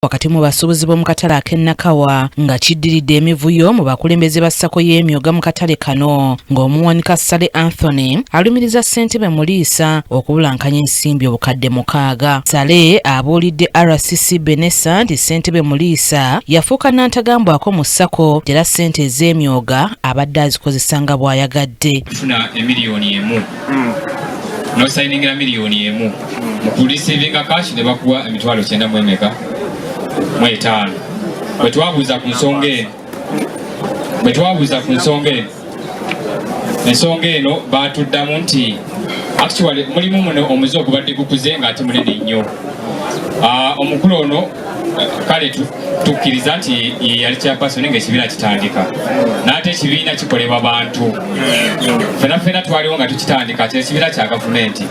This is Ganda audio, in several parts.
Wakati mu basuubuzi b'omu katale ak'Ennakawa nga kiddiridde emivuyo mu bakulembeze ba ssako y'emyoga mu katale kano ng'omuwanika Sale Anthony alumiriza ssentebe Muliisa okubulankanya ensimbi obukadde 6. Sale abuulidde RCC Benessa nti ssentebe Muliisa yafuuka nnantagambwako mu ssako era ssente ez'emyoga abadde azikozesa nga bw'ayagadde. Tufuna emiliyoni emu n'osayiningira miliyoni emu mu kulisiivinga kashi ne bakuwa emitwalo 9 mwetaano. Bwe twabuuza ku nsonga eno baatuddamu nti actually mulimu muno omuze ogubadde gukuze ng'ate munene nnyo. Omukulu ono kale tukkiriza nti yali chairperson ng'ekibiina kitandika n'ate ekibiina kikolebwa bantu ffena twaliwo nga tukitandika ekibiina kya gavumenti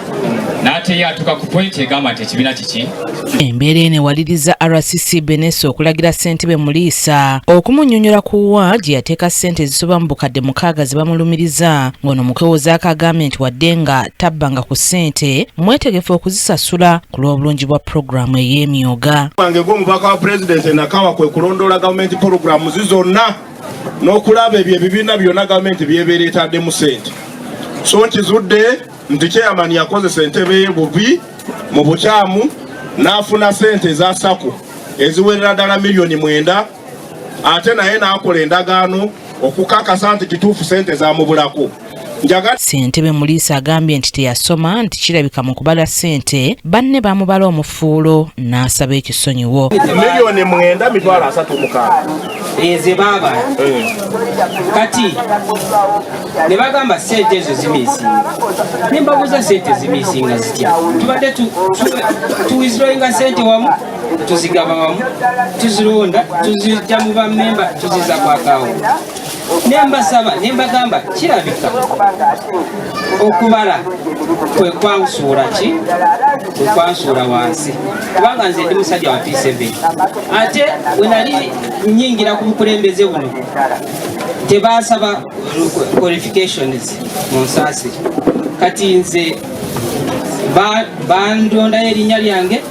n'ate yatuuka ku point egamba nti ekibiina kiki. Embeera eno ewaliriza RCC Benessa okulagira ssentebe Muliisa okumunnyonnyola ku wa gye yateeka ssente ezisoba mu bukadde 6 ze bamulumiriza ng'ono mukewozaako agambye nti wadde nga tabbanga ku ssente mwetegefu okuzisasula ku lw'obulungi bwa pulogulaamu ey'emyoga. Wange gw'omubaka wa Pulezidenti Nakawa kwe kulondoola gavumenti pulogulaamu zonna n'okulaba ebyo ebibiina byonna gavumenti byebeera etaddemu ssente. So nkizudde nti chairman yakozesa entebe ye bubi mu bukyamu n'afuna ssente za SACCO eziwerera ddala miliyoni 9 ate naye n'akola endagaano okukakasa nti kituufu ssente zamubulako. Ssentebe Muliisa agambye nti teyasoma nti kirabika mu kubala ssente banne bamubala omufuulo n'asaba ekisonyiwo. Miliyoni 9.36 eze baba kati ne bagamba ssente ezo zimisinga nimbabuuza ssente zimisinga zitya tubadde tuwizirowinga ssente wamu tuzigaba wamu tuzironda tuzijja mu bammemba tuziza ku akawunti nembasaba nembagamba kirabika okubala kwe kwansuula ki kwe kwansuula wansi kubanga nze ndi musajja wa P7 ate we nali nnyingira ku bukulembeze buno tebasaba qualifications mu nsaasi kati nze bandondayo erinnya lyange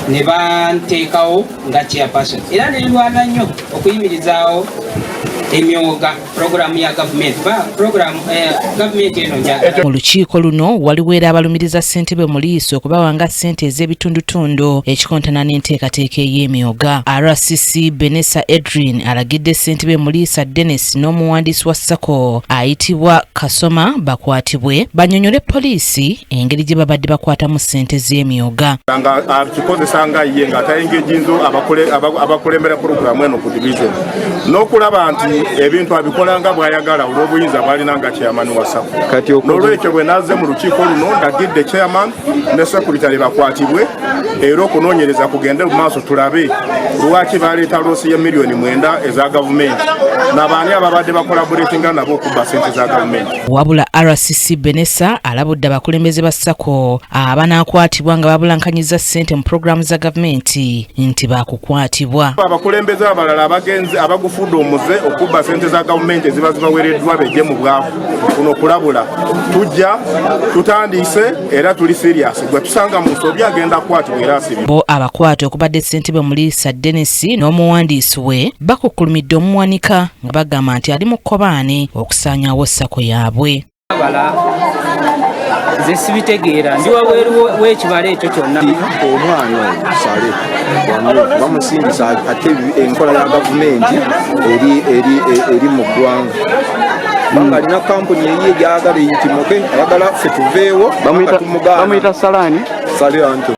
ne banteekawo nga chairperson era ne ndwana nnyo okuyimirizaawo emyoga programu ya gavumenti eno mu lukiiko luno waliwo era abalumiriza ssentebe Muliisa okubawanga ssente ez'ebitundutundu ekikontana n'enteekateeka ey'emyoga. RCC Benessa Edrin alagidde ssentebe Muliisa Dennis n'omuwandiisi wa SACCO ayitibwa Kasoma bakwatibwe bannyonnyole poliisi engeri gye babadde bakwatamu ssente z'emyoga. Akikozesa nga ye ng'atayingejinzo abakulembera pulogulaamu eno ku division n'okulaba nti ebintu abikolanga bw'ayagala olw'obuyinza bw'alina nga chairman wa SACCO. N'olwekyo bwe nazze mu lukiiko luno ndagidde chairman ne secretary bakwatibwe era okunoonyereza kugende mu maaso tulabe lwaki baleeta loosi ya miliyoni 9 eza gavumenti n'abaani ababadde bakolaboratinga nabo okubba ssente za gavumenti. Wabula RCC Benessa alabudde abakulembeze ba SACCO abanaakwatibwa nga babulankanyiza ssente mu pulogulaamu za gavumenti nti baakukwatibwa. Abakulembeze abalala abagenzi abagufudde omuze okubba ssente za gavumenti eziba zibaweereddwa bejje mu bwavu kuno okulabula tujja tutandise era tuli serious gwe tusanga mu nsobi agenda kukwatibwa era asibye. Bo abakwate okubadde ssentebe Muliisa Dennis n'omuwandiisi we bakukkulumidde omuwanika nga bagamba nti ali mu kkobaane okusaanyaawo SACCO yaabwe. nze sibitegeera ndi wabweru w'ekibala ekyo kyonna. Omwana Sale bamusindisa ate enkola ya gavumenti eri mu ggwanga banga alina kampuni eyiye gyagala eyitimoke ayagala ffe tuveewo bamuyita Salani Sale Anto.